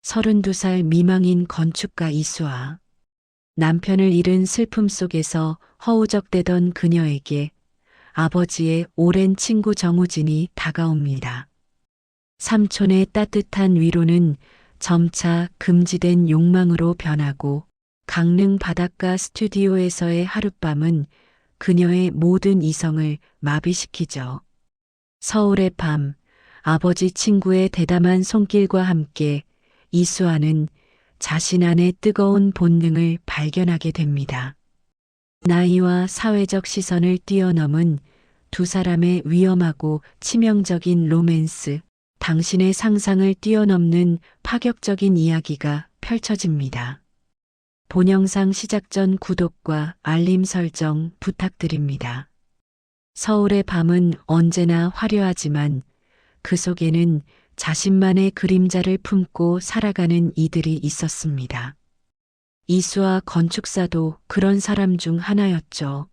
32살 미망인 건축가 이수아. 남편을 잃은 슬픔 속에서 허우적대던 그녀에게 아버지의 오랜 친구 정우진이 다가옵니다. 삼촌의 따뜻한 위로는 점차 금지된 욕망으로 변하고 강릉 바닷가 스튜디오에서의 하룻밤은 그녀의 모든 이성을 마비시키죠. 서울의 밤, 아버지 친구의 대담한 손길과 함께 이수아는 자신 안의 뜨거운 본능을 발견하게 됩니다. 나이와 사회적 시선을 뛰어넘은 두 사람의 위험하고 치명적인 로맨스, 당신의 상상을 뛰어넘는 파격적인 이야기가 펼쳐집니다. 본영상 시작 전 구독과 알림 설정 부탁드립니다. 서울의 밤은 언제나 화려하지만 그 속에는 자신만의 그림자를 품고 살아가는 이들이 있었습니다. 이수아 건축사도 그런 사람 중 하나였죠.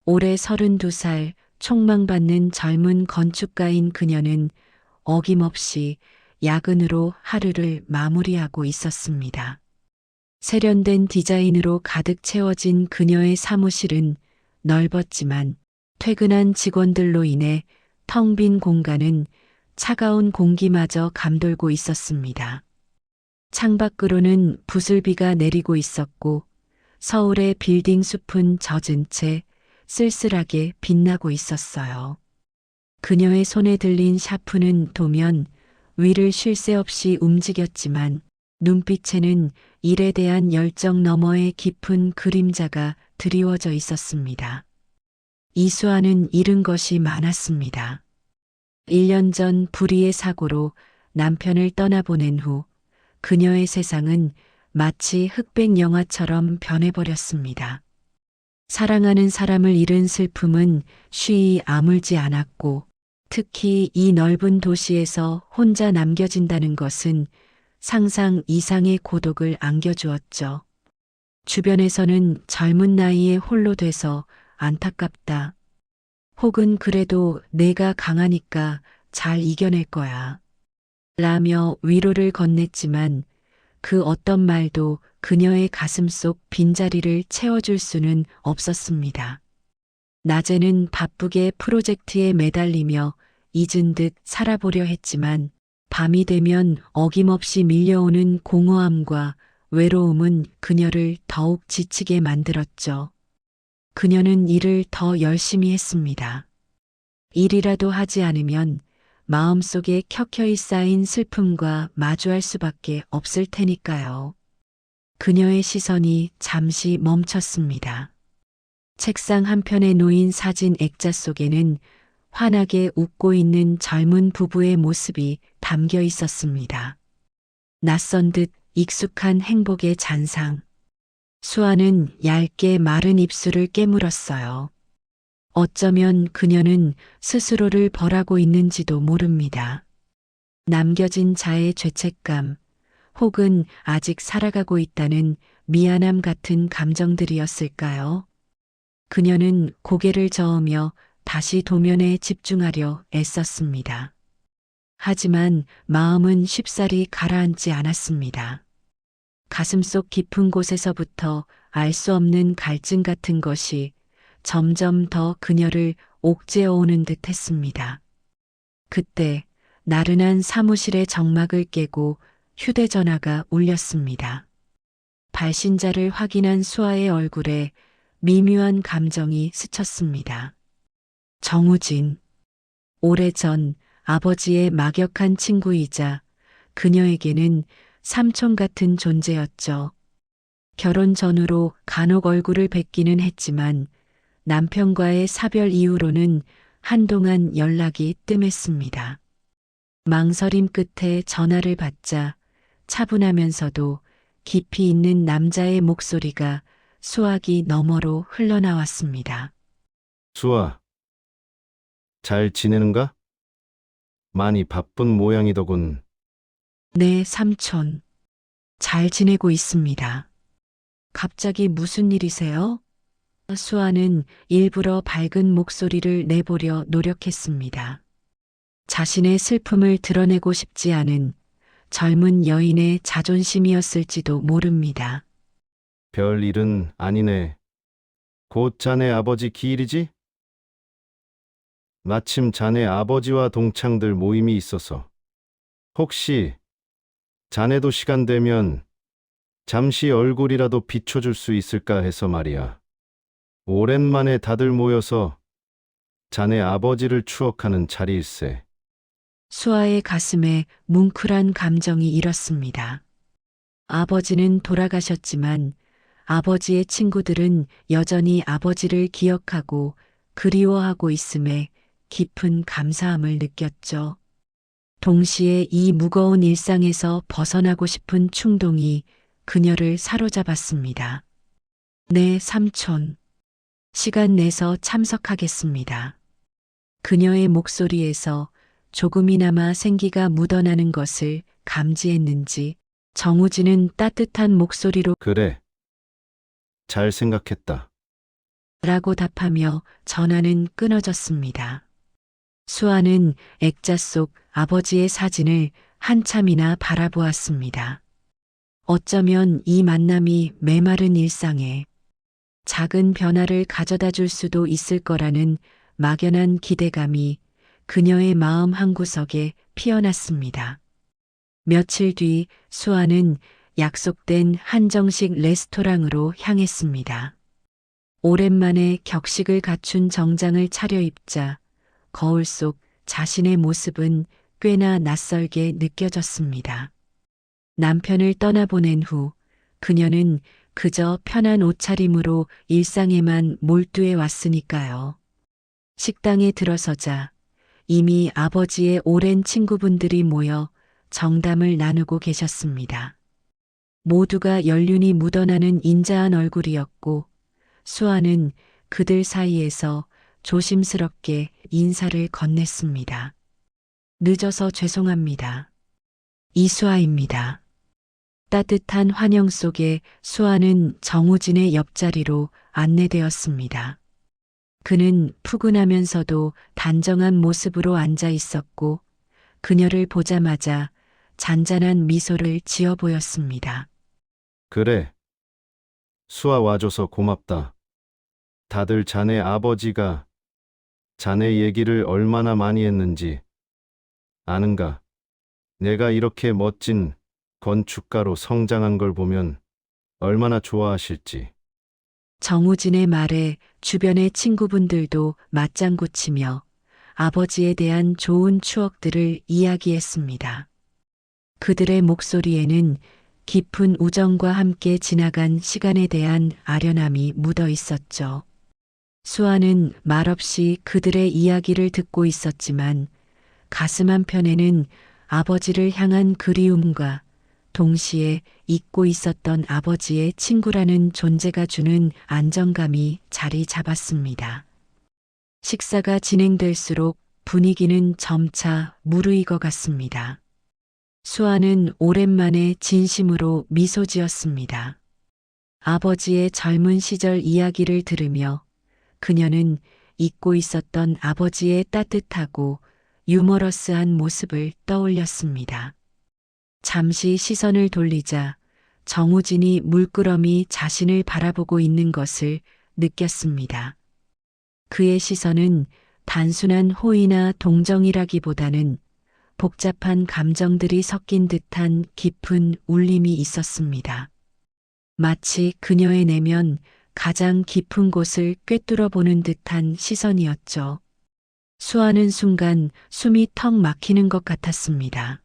올해 32살 촉망받는 젊은 건축가인 그녀는 어김없이 야근으로 하루를 마무리하고 있었습니다. 세련된 디자인으로 가득 채워진 그녀의 사무실은 넓었지만 퇴근한 직원들로 인해 텅 빈 공간은 차가운 공기마저 감돌고 있었습니다. 창밖으로는 부슬비가 내리고 있었고 서울의 빌딩 숲은 젖은 채 쓸쓸하게 빛나고 있었어요. 그녀의 손에 들린 샤프는 도면 위를 쉴 새 없이 움직였지만 눈빛에는 일에 대한 열정 너머의 깊은 그림자가 드리워져 있었습니다. 이수아는 잃은 것이 많았습니다. 1년 전 불의의 사고로 남편을 떠나보낸 후 그녀의 세상은 마치 흑백 영화처럼 변해버렸습니다. 사랑하는 사람을 잃은 슬픔은 쉬이 아물지 않았고 특히 이 넓은 도시에서 혼자 남겨진다는 것은 상상 이상의 고독을 안겨주었죠. 주변에서는 젊은 나이에 홀로 돼서 안타깝다. 혹은 그래도 내가 강하니까 잘 이겨낼 거야. 라며 위로를 건넸지만 그 어떤 말도 그녀의 가슴 속 빈자리를 채워줄 수는 없었습니다. 낮에는 바쁘게 프로젝트에 매달리며 잊은 듯 살아보려 했지만 밤이 되면 어김없이 밀려오는 공허함과 외로움은 그녀를 더욱 지치게 만들었죠. 그녀는 일을 더 열심히 했습니다. 일이라도 하지 않으면 마음속에 켜켜이 쌓인 슬픔과 마주할 수밖에 없을 테니까요. 그녀의 시선이 잠시 멈췄습니다. 책상 한편에 놓인 사진 액자 속에는 환하게 웃고 있는 젊은 부부의 모습이 담겨 있었습니다. 낯선 듯 익숙한 행복의 잔상. 수아는 얇게 마른 입술을 깨물었어요. 어쩌면 그녀는 스스로를 벌하고 있는지도 모릅니다. 남겨진 자의 죄책감, 혹은 아직 살아가고 있다는 미안함 같은 감정들이었을까요? 그녀는 고개를 저으며 다시 도면에 집중하려 애썼습니다. 하지만 마음은 쉽사리 가라앉지 않았습니다. 가슴속 깊은 곳에서부터 알 수 없는 갈증 같은 것이 점점 더 그녀를 옥죄어 오는 듯 했습니다. 그때 나른한 사무실의 정막을 깨고 휴대전화가 울렸습니다. 발신자를 확인한 수아의 얼굴에 미묘한 감정이 스쳤습니다. 정우진. 오래전 아버지의 막역한 친구이자 그녀에게는 삼촌 같은 존재였죠. 결혼 전후로 간혹 얼굴을 뵙기는 했지만 남편과의 사별 이후로는 한동안 연락이 뜸했습니다. 망설임 끝에 전화를 받자 차분하면서도 깊이 있는 남자의 목소리가 수화기 너머로 흘러나왔습니다. 수아, 잘 지내는가? 많이 바쁜 모양이더군. 네, 삼촌. 잘 지내고 있습니다. 갑자기 무슨 일이세요? 수아는 일부러 밝은 목소리를 내보려 노력했습니다. 자신의 슬픔을 드러내고 싶지 않은 젊은 여인의 자존심이었을지도 모릅니다. 별 일은 아니네. 곧 자네 아버지 기일이지? 마침 자네 아버지와 동창들 모임이 있어서. 혹시 자네도 시간 되면 잠시 얼굴이라도 비춰줄 수 있을까 해서 말이야. 오랜만에 다들 모여서 자네 아버지를 추억하는 자리일세. 수아의 가슴에 뭉클한 감정이 일었습니다. 아버지는 돌아가셨지만 아버지의 친구들은 여전히 아버지를 기억하고 그리워하고 있음에 깊은 감사함을 느꼈죠. 동시에 이 무거운 일상에서 벗어나고 싶은 충동이 그녀를 사로잡았습니다. 네, 삼촌. 시간 내서 참석하겠습니다. 그녀의 목소리에서 조금이나마 생기가 묻어나는 것을 감지했는지 정우진은 따뜻한 목소리로 그래. 잘 생각했다. 라고 답하며 전화는 끊어졌습니다. 수아는 액자 속 아버지의 사진을 한참이나 바라보았습니다. 어쩌면 이 만남이 메마른 일상에 작은 변화를 가져다 줄 수도 있을 거라는 막연한 기대감이 그녀의 마음 한구석에 피어났습니다. 며칠 뒤 수아는 약속된 한정식 레스토랑으로 향했습니다. 오랜만에 격식을 갖춘 정장을 차려입자 거울 속 자신의 모습은 꽤나 낯설게 느껴졌습니다. 남편을 떠나보낸 후 그녀는 그저 편한 옷차림으로 일상에만 몰두해 왔으니까요. 식당에 들어서자 이미 아버지의 오랜 친구분들이 모여 정담을 나누고 계셨습니다. 모두가 연륜이 묻어나는 인자한 얼굴이었고 수아는 그들 사이에서 조심스럽게 인사를 건넸습니다. 늦어서 죄송합니다. 이수아입니다. 따뜻한 환영 속에 수아는 정우진의 옆자리로 안내되었습니다. 그는 푸근하면서도 단정한 모습으로 앉아 있었고 그녀를 보자마자 잔잔한 미소를 지어 보였습니다. 그래. 수아 와줘서 고맙다. 다들 자네 아버지가 자네 얘기를 얼마나 많이 했는지 아는가? 내가 이렇게 멋진 건축가로 성장한 걸 보면 얼마나 좋아하실지. 정우진의 말에 주변의 친구분들도 맞장구 치며 아버지에 대한 좋은 추억들을 이야기했습니다. 그들의 목소리에는 깊은 우정과 함께 지나간 시간에 대한 아련함이 묻어 있었죠. 수아는 말없이 그들의 이야기를 듣고 있었지만 가슴 한편에는 아버지를 향한 그리움과 동시에 잊고 있었던 아버지의 친구라는 존재가 주는 안정감이 자리 잡았습니다. 식사가 진행될수록 분위기는 점차 무르익어 갔습니다. 수아는 오랜만에 진심으로 미소 지었습니다. 아버지의 젊은 시절 이야기를 들으며 그녀는 잊고 있었던 아버지의 따뜻하고 유머러스한 모습을 떠올렸습니다. 잠시 시선을 돌리자 정우진이 물끄러미 자신을 바라보고 있는 것을 느꼈습니다. 그의 시선은 단순한 호의나 동정이라기보다는 복잡한 감정들이 섞인 듯한 깊은 울림이 있었습니다. 마치 그녀의 내면 가장 깊은 곳을 꿰뚫어 보는 듯한 시선이었죠. 수아는 순간 숨이 턱 막히는 것 같았습니다.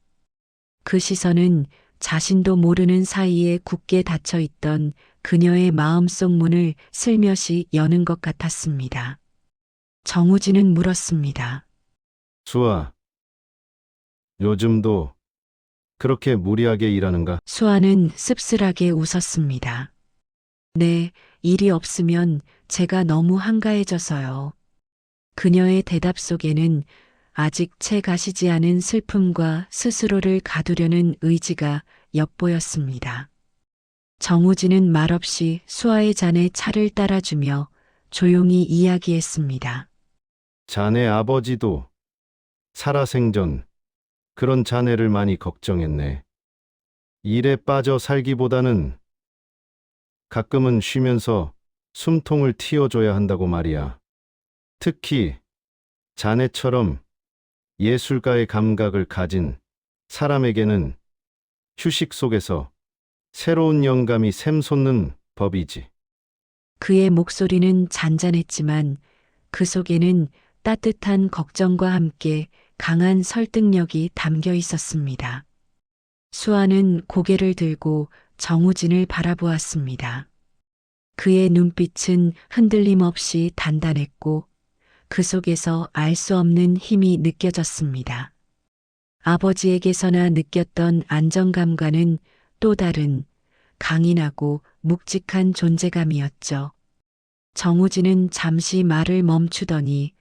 그 시선은 자신도 모르는 사이에 굳게 닫혀 있던 그녀의 마음속 문을 슬며시 여는 것 같았습니다. 정우진은 물었습니다. 수아, 요즘도 그렇게 무리하게 일하는가? 수아는 씁쓸하게 웃었습니다. 네, 일이 없으면 제가 너무 한가해져서요. 그녀의 대답 속에는 아직 채 가시지 않은 슬픔과 스스로를 가두려는 의지가 엿보였습니다. 정우진은 말없이 수아의 잔에 차를 따라주며 조용히 이야기했습니다. 자네 아버지도 살아생전 그런 자네를 많이 걱정했네. 일에 빠져 살기보다는 가끔은 쉬면서 숨통을 틔워줘야 한다고 말이야. 특히 자네처럼 예술가의 감각을 가진 사람에게는 휴식 속에서 새로운 영감이 샘솟는 법이지. 그의 목소리는 잔잔했지만 그 속에는 따뜻한 걱정과 함께 강한 설득력이 담겨 있었습니다. 수아는 고개를 들고 정우진을 바라보았습니다. 그의 눈빛은 흔들림 없이 단단했고 그 속에서 알 수 없는 힘이 느껴졌습니다. 아버지에게서나 느꼈던 안정감과는 또 다른 강인하고 묵직한 존재감이었죠. 정우진은 잠시 말을 멈추더니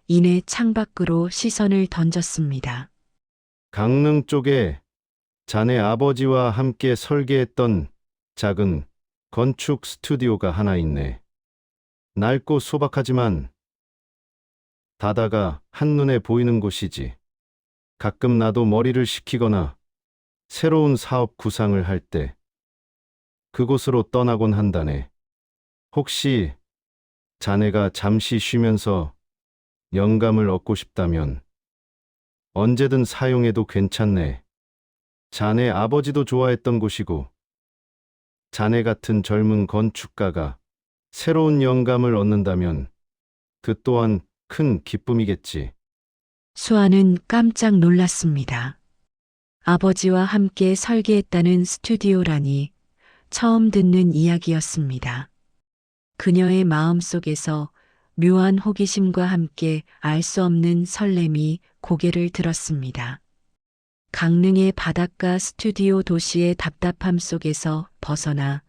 이내 창밖으로 시선을 던졌습니다. 강릉 쪽에 자네 아버지와 함께 설계했던 작은 건축 스튜디오가 하나 있네. 낡고 소박하지만 바다가 한눈에 보이는 곳이지. 가끔 나도 머리를 식히거나 새로운 사업 구상을 할 때 그곳으로 떠나곤 한다네. 혹시 자네가 잠시 쉬면서 영감을 얻고 싶다면 언제든 사용해도 괜찮네. 자네 아버지도 좋아했던 곳이고 자네 같은 젊은 건축가가 새로운 영감을 얻는다면 그 또한 큰 기쁨이겠지. 수아는 깜짝 놀랐습니다. 아버지와 함께 설계했다는 스튜디오라니 처음 듣는 이야기였습니다. 그녀의 마음속에서 묘한 호기심과 함께 알 수 없는 설렘이 고개를 들었습니다. 강릉의 바닷가 스튜디오 도시의 답답함 속에서 벗어나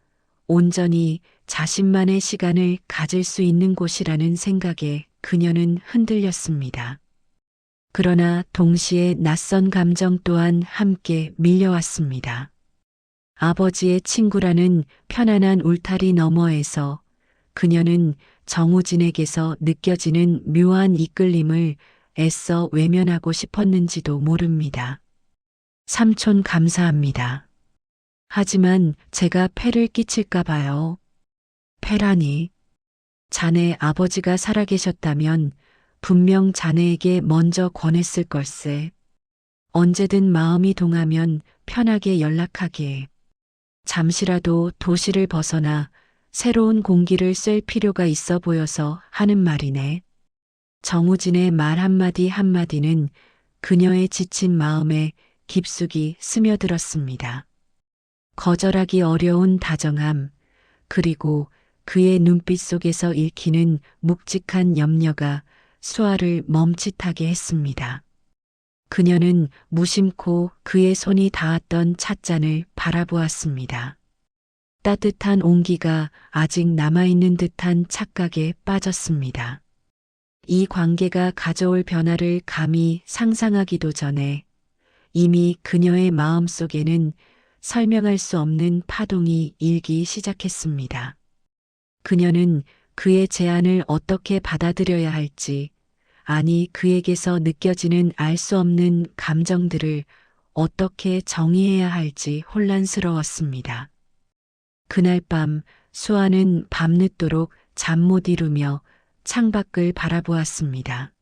온전히 자신만의 시간을 가질 수 있는 곳이라는 생각에 그녀는 흔들렸습니다. 그러나 동시에 낯선 감정 또한 함께 밀려왔습니다. 아버지의 친구라는 편안한 울타리 너머에서 그녀는 정우진에게서 느껴지는 묘한 이끌림을 애써 외면하고 싶었는지도 모릅니다. 삼촌 감사합니다. 하지만 제가 폐를 끼칠까 봐요. 폐라니. 자네 아버지가 살아계셨다면 분명 자네에게 먼저 권했을 걸세. 언제든 마음이 동하면 편하게 연락하게. 잠시라도 도시를 벗어나 새로운 공기를 쐴 필요가 있어 보여서 하는 말이네. 정우진의 말 한마디 한마디는 그녀의 지친 마음에 깊숙이 스며들었습니다. 거절하기 어려운 다정함, 그리고 그의 눈빛 속에서 읽히는 묵직한 염려가 수아를 멈칫하게 했습니다. 그녀는 무심코 그의 손이 닿았던 찻잔을 바라보았습니다. 따뜻한 온기가 아직 남아있는 듯한 착각에 빠졌습니다. 이 관계가 가져올 변화를 감히 상상하기도 전에 이미 그녀의 마음 속에는 설명할 수 없는 파동이 일기 시작했습니다. 그녀는 그의 제안을 어떻게 받아들여야 할지, 아니 그에게서 느껴지는 알 수 없는 감정들을 어떻게 정의해야 할지 혼란스러웠습니다. 그날 밤 수아는 밤늦도록 잠 못 이루며 창밖을 바라보았습니다.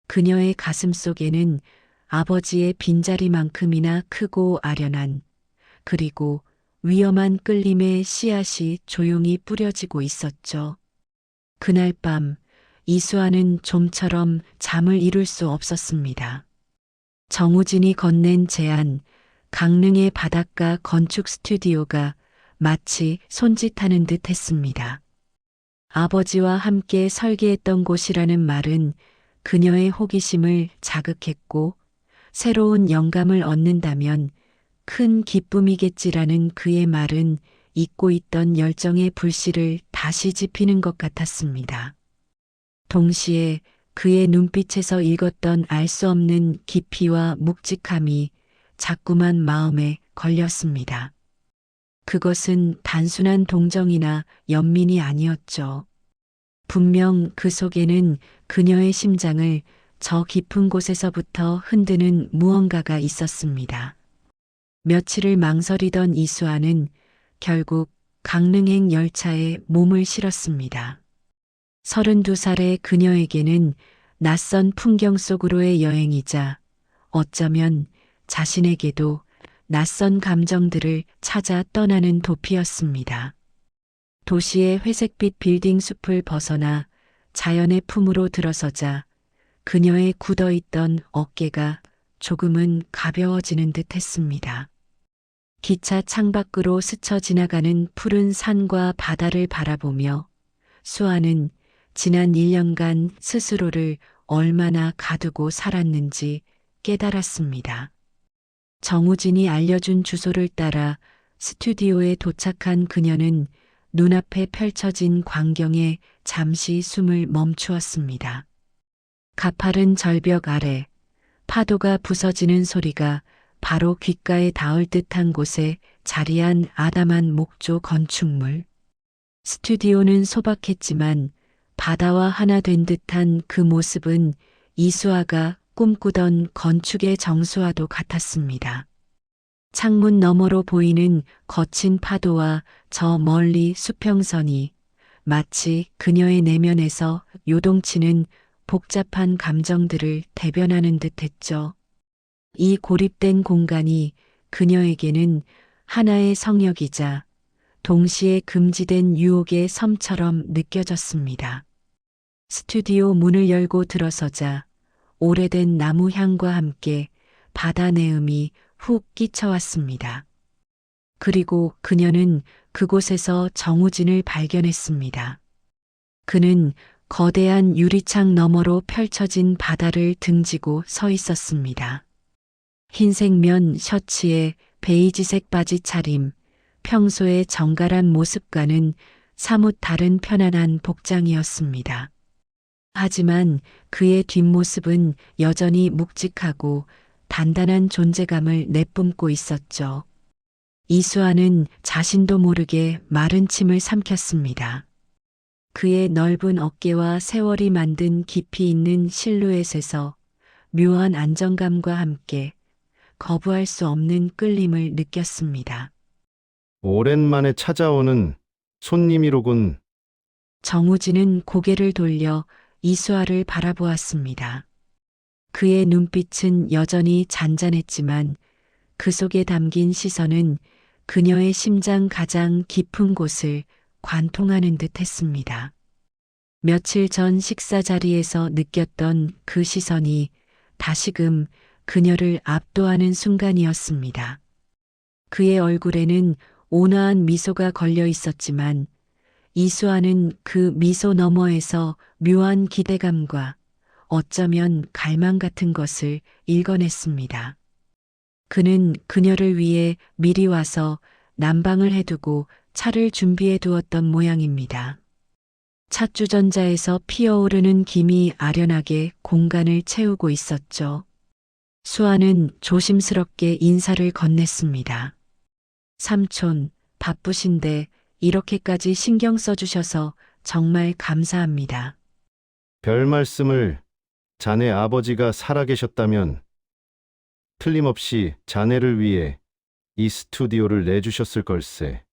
그녀의 가슴 속에는 아버지의 빈자리만큼이나 크고 아련한, 그리고 위험한 끌림의 씨앗이 조용히 뿌려지고 있었죠. 그날 밤 이수아는 좀처럼 잠을 이룰 수 없었습니다. 정우진이 건넨 제안, 강릉의 바닷가 건축 스튜디오가 마치 손짓하는 듯 했습니다. 아버지와 함께 설계했던 곳이라는 말은 그녀의 호기심을 자극했고 새로운 영감을 얻는다면 큰 기쁨이겠지라는 그의 말은 잊고 있던 열정의 불씨를 다시 지피는 것 같았습니다. 동시에 그의 눈빛에서 읽었던 알 수 없는 깊이와 묵직함이 자꾸만 마음에 걸렸습니다. 그것은 단순한 동정이나 연민이 아니었죠. 분명 그 속에는 그녀의 심장을 저 깊은 곳에서부터 흔드는 무언가가 있었습니다. 며칠을 망설이던 이수아는 결국 강릉행 열차에 몸을 실었습니다. 32살의 그녀에게는 낯선 풍경 속으로의 여행이자 어쩌면 자신에게도 낯선 감정들을 찾아 떠나는 도피였습니다. 도시의 회색빛 빌딩 숲을 벗어나 자연의 품으로 들어서자 그녀의 굳어있던 어깨가 조금은 가벼워지는 듯 했습니다. 기차 창밖으로 스쳐 지나가는 푸른 산과 바다를 바라보며 수아는 지난 1년간 스스로를 얼마나 가두고 살았는지 깨달았습니다. 정우진이 알려준 주소를 따라 스튜디오에 도착한 그녀는 눈앞에 펼쳐진 광경에 잠시 숨을 멈추었습니다. 가파른 절벽 아래 파도가 부서지는 소리가 바로 귓가에 닿을 듯한 곳에 자리한 아담한 목조 건축물. 스튜디오는 소박했지만 바다와 하나 된 듯한 그 모습은 이수아가 꿈꾸던 건축의 정수와도 같았습니다. 창문 너머로 보이는 거친 파도와 저 멀리 수평선이 마치 그녀의 내면에서 요동치는 복잡한 감정들을 대변하는 듯했죠. 이 고립된 공간이 그녀에게는 하나의 성역이자 동시에 금지된 유혹의 섬처럼 느껴졌습니다. 스튜디오 문을 열고 들어서자 오래된 나무 향과 함께 바다 내음이 훅 끼쳐왔습니다. 그리고 그녀는 그곳에서 정우진을 발견했습니다. 그는 거대한 유리창 너머로 펼쳐진 바다를 등지고 서 있었습니다. 흰색 면 셔츠에 베이지색 바지 차림, 평소의 정갈한 모습과는 사뭇 다른 편안한 복장이었습니다. 하지만 그의 뒷모습은 여전히 묵직하고 단단한 존재감을 내뿜고 있었죠. 이수아는 자신도 모르게 마른 침을 삼켰습니다. 그의 넓은 어깨와 세월이 만든 깊이 있는 실루엣에서 묘한 안정감과 함께 거부할 수 없는 끌림을 느꼈습니다. 오랜만에 찾아오는 손님이로군. 정우진은 고개를 돌려 이수아를 바라보았습니다. 그의 눈빛은 여전히 잔잔했지만 그 속에 담긴 시선은 그녀의 심장 가장 깊은 곳을 관통하는 듯 했습니다. 며칠 전 식사 자리에서 느꼈던 그 시선이 다시금 그녀를 압도하는 순간이었습니다. 그의 얼굴에는 온화한 미소가 걸려 있었지만 이수아는 그 미소 너머에서 묘한 기대감과 어쩌면 갈망 같은 것을 읽어냈습니다. 그는 그녀를 위해 미리 와서 난방을 해두고 차를 준비해 두었던 모양입니다. 찻주전자에서 피어오르는 김이 아련하게 공간을 채우고 있었죠. 수아는 조심스럽게 인사를 건넸습니다. 삼촌, 바쁘신데 이렇게까지 신경 써주셔서 정말 감사합니다. 별 말씀을. 자네 아버지가 살아계셨다면 틀림없이 자네를 위해 이 스튜디오를 내주셨을 걸세.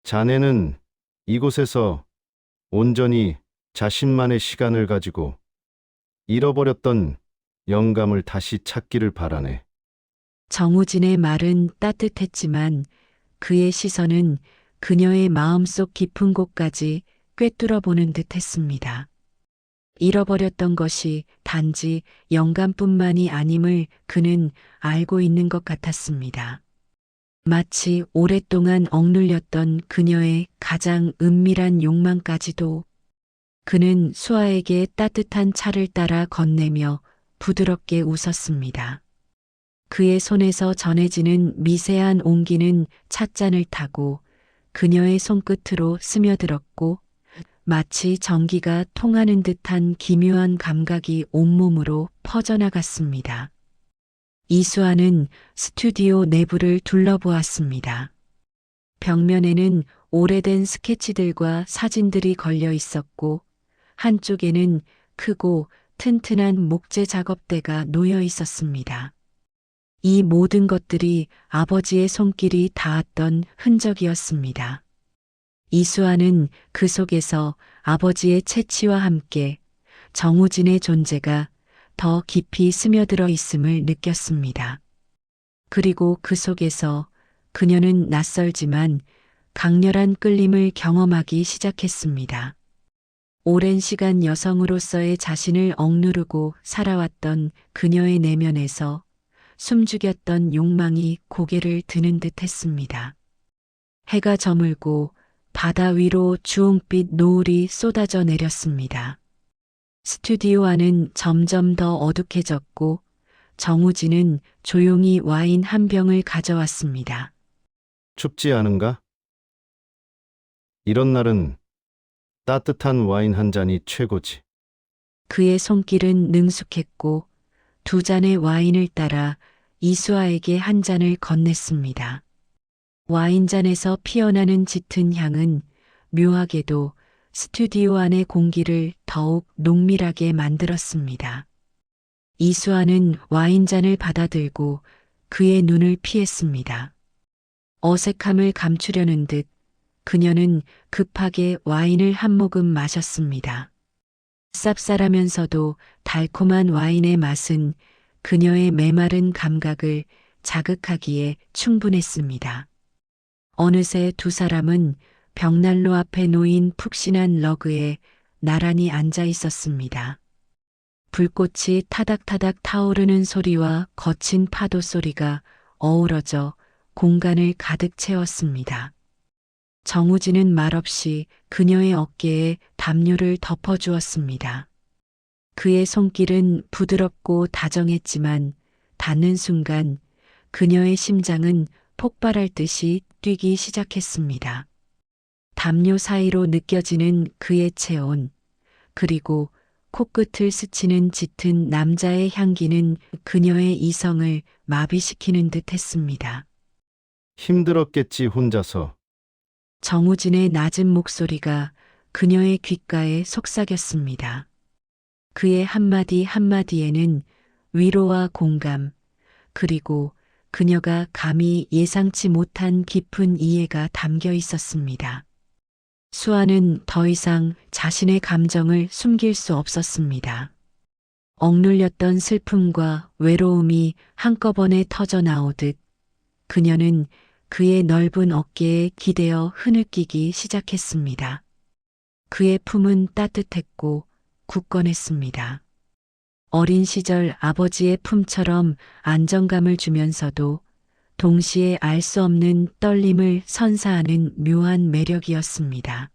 자네는 이곳에서 온전히 자신만의 시간을 가지고 잃어버렸던 영감을 다시 찾기를 바라네. 정우진의 말은 따뜻했지만 그의 시선은 그녀의 마음속 깊은 곳까지 꿰뚫어보는 듯 했습니다. 잃어버렸던 것이 단지 영감뿐만이 아님을 그는 알고 있는 것 같았습니다. 마치 오랫동안 억눌렸던 그녀의 가장 은밀한 욕망까지도. 그는 수아에게 따뜻한 차를 따라 건네며 부드럽게 웃었습니다. 그의 손에서 전해지는 미세한 온기는 찻잔을 타고 그녀의 손끝으로 스며들었고 마치 전기가 통하는 듯한 기묘한 감각이 온몸으로 퍼져나갔습니다. 이수아는 스튜디오 내부를 둘러보았습니다. 벽면에는 오래된 스케치들과 사진들이 걸려 있었고 한쪽에는 크고 튼튼한 목재 작업대가 놓여 있었습니다. 이 모든 것들이 아버지의 손길이 닿았던 흔적이었습니다. 이수아는 그 속에서 아버지의 채취와 함께 정우진의 존재가 더 깊이 스며들어 있음을 느꼈습니다. 그리고 그 속에서 그녀는 낯설지만 강렬한 끌림을 경험하기 시작했습니다. 오랜 시간 여성으로서의 자신을 억누르고 살아왔던 그녀의 내면에서 숨죽였던 욕망이 고개를 드는 듯 했습니다. 해가 저물고 바다 위로 주홍빛 노을이 쏟아져 내렸습니다. 스튜디오 안은 점점 더 어둑해졌고 정우진은 조용히 와인 한 병을 가져왔습니다. 춥지 않은가? 이런 날은 따뜻한 와인 한 잔이 최고지. 그의 손길은 능숙했고 두 잔의 와인을 따라 이수아에게 한 잔을 건넸습니다. 와인잔에서 피어나는 짙은 향은 묘하게도 스튜디오 안의 공기를 더욱 농밀하게 만들었습니다. 이수아는 와인잔을 받아들고 그의 눈을 피했습니다. 어색함을 감추려는 듯 그녀는 급하게 와인을 한 모금 마셨습니다. 쌉쌀하면서도 달콤한 와인의 맛은 그녀의 메마른 감각을 자극하기에 충분했습니다. 어느새 두 사람은 벽난로 앞에 놓인 푹신한 러그에 나란히 앉아 있었습니다. 불꽃이 타닥타닥 타오르는 소리와 거친 파도 소리가 어우러져 공간을 가득 채웠습니다. 정우진은 말없이 그녀의 어깨에 담요를 덮어주었습니다. 그의 손길은 부드럽고 다정했지만 닿는 순간 그녀의 심장은 폭발할 듯이 뛰기 시작했습니다. 담요 사이로 느껴지는 그의 체온, 그리고 코끝을 스치는 짙은 남자의 향기는 그녀의 이성을 마비시키는 듯 했습니다. 힘들었겠지, 혼자서. 정우진의 낮은 목소리가 그녀의 귓가에 속삭였습니다. 그의 한마디 한마디에는 위로와 공감, 그리고 그녀가 감히 예상치 못한 깊은 이해가 담겨 있었습니다. 수아는 더 이상 자신의 감정을 숨길 수 없었습니다. 억눌렸던 슬픔과 외로움이 한꺼번에 터져 나오듯 그녀는 그의 넓은 어깨에 기대어 흐느끼기 시작했습니다. 그의 품은 따뜻했고 굳건했습니다. 어린 시절 아버지의 품처럼 안정감을 주면서도 동시에 알 수 없는 떨림을 선사하는 묘한 매력이었습니다.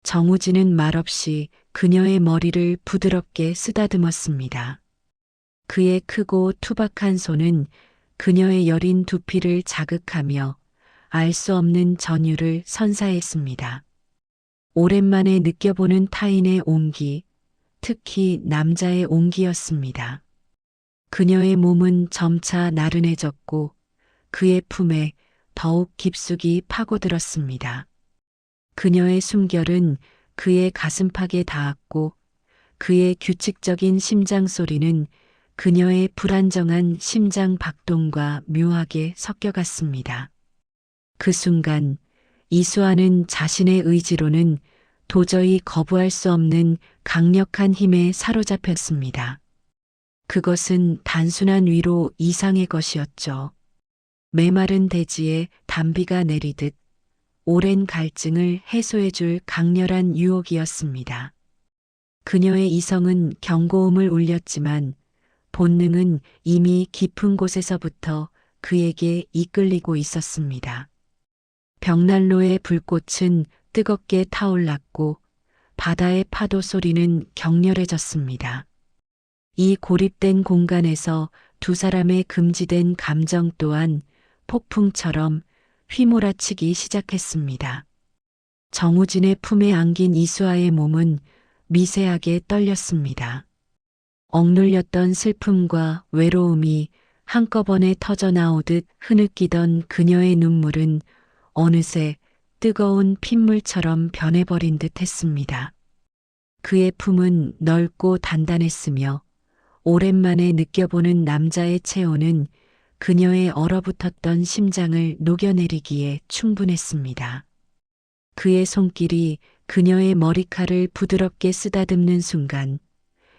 정우진은 말없이 그녀의 머리를 부드럽게 쓰다듬었습니다. 그의 크고 투박한 손은 그녀의 여린 두피를 자극하며 알 수 없는 전율을 선사했습니다. 오랜만에 느껴보는 타인의 온기, 특히 남자의 온기였습니다. 그녀의 몸은 점차 나른해졌고 그의 품에 더욱 깊숙이 파고들었습니다. 그녀의 숨결은 그의 가슴팍에 닿았고 그의 규칙적인 심장 소리는 그녀의 불안정한 심장 박동과 묘하게 섞여갔습니다. 그 순간 이수아는 자신의 의지로는 도저히 거부할 수 없는 강력한 힘에 사로잡혔습니다. 그것은 단순한 위로 이상의 것이었죠. 메마른 대지에 단비가 내리듯 오랜 갈증을 해소해줄 강렬한 유혹이었습니다. 그녀의 이성은 경고음을 울렸지만 본능은 이미 깊은 곳에서부터 그에게 이끌리고 있었습니다. 벽난로의 불꽃은 뜨겁게 타올랐고 바다의 파도 소리는 격렬해졌습니다. 이 고립된 공간에서 두 사람의 금지된 감정 또한 폭풍처럼 휘몰아치기 시작했습니다. 정우진의 품에 안긴 이수아의 몸은 미세하게 떨렸습니다. 억눌렸던 슬픔과 외로움이 한꺼번에 터져 나오듯 흐느끼던 그녀의 눈물은 어느새 뜨거운 핏물처럼 변해버린 듯 했습니다. 그의 품은 넓고 단단했으며 오랜만에 느껴보는 남자의 체온은 그녀의 얼어붙었던 심장을 녹여내리기에 충분했습니다. 그의 손길이 그녀의 머리칼을 부드럽게 쓰다듬는 순간